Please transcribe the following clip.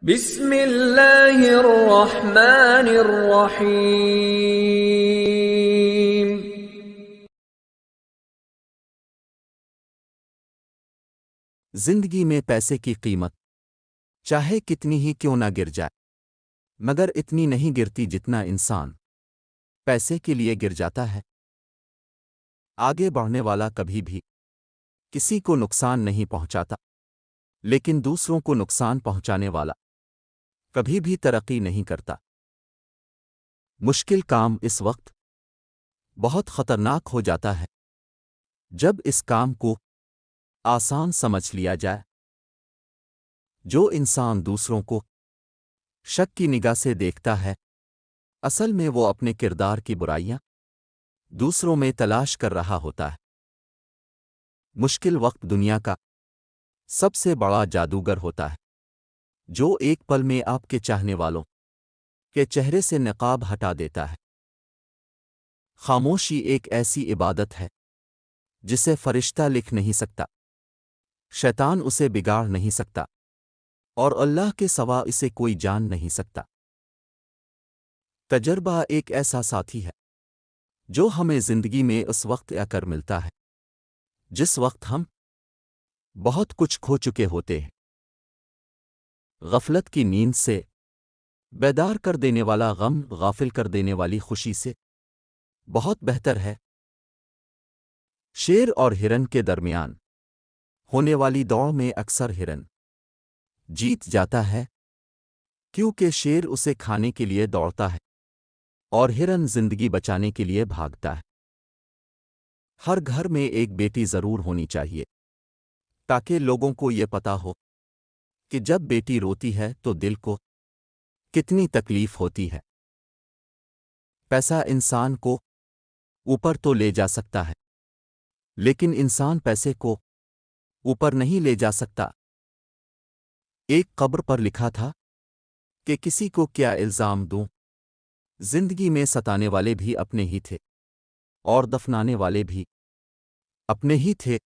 بسم اللہ الرحمن الرحیم۔ زندگی میں پیسے کی قیمت چاہے کتنی ہی کیوں نہ گر جائے، مگر اتنی نہیں گرتی جتنا انسان پیسے کے لیے گر جاتا ہے۔ آگے بڑھنے والا کبھی بھی کسی کو نقصان نہیں پہنچاتا، لیکن دوسروں کو نقصان پہنچانے والا کبھی بھی ترقی نہیں کرتا۔ مشکل کام اس وقت بہت خطرناک ہو جاتا ہے جب اس کام کو آسان سمجھ لیا جائے۔ جو انسان دوسروں کو شک کی نگاہ سے دیکھتا ہے، اصل میں وہ اپنے کردار کی برائیاں دوسروں میں تلاش کر رہا ہوتا ہے۔ مشکل وقت دنیا کا سب سے بڑا جادوگر ہوتا ہے، جو ایک پل میں آپ کے چاہنے والوں کے چہرے سے نقاب ہٹا دیتا ہے۔ خاموشی ایک ایسی عبادت ہے جسے فرشتہ لکھ نہیں سکتا، شیطان اسے بگاڑ نہیں سکتا، اور اللہ کے سوا اسے کوئی جان نہیں سکتا۔ تجربہ ایک ایسا ساتھی ہے جو ہمیں زندگی میں اس وقت آ کر ملتا ہے جس وقت ہم بہت کچھ کھو چکے ہوتے ہیں۔ غفلت کی نیند سے بیدار کر دینے والا غم غافل کر دینے والی خوشی سے بہت بہتر ہے۔ شیر اور ہرن کے درمیان ہونے والی دوڑ میں اکثر ہرن جیت جاتا ہے، کیونکہ شیر اسے کھانے کے لیے دوڑتا ہے اور ہرن زندگی بچانے کے لیے بھاگتا ہے۔ ہر گھر میں ایک بیٹی ضرور ہونی چاہیے تاکہ لوگوں کو یہ پتا ہو کہ جب بیٹی روتی ہے تو دل کو کتنی تکلیف ہوتی ہے۔ پیسہ انسان کو اوپر تو لے جا سکتا ہے، لیکن انسان پیسے کو اوپر نہیں لے جا سکتا۔ ایک قبر پر لکھا تھا کہ کسی کو کیا الزام دوں، زندگی میں ستانے والے بھی اپنے ہی تھے اور دفنانے والے بھی اپنے ہی تھے۔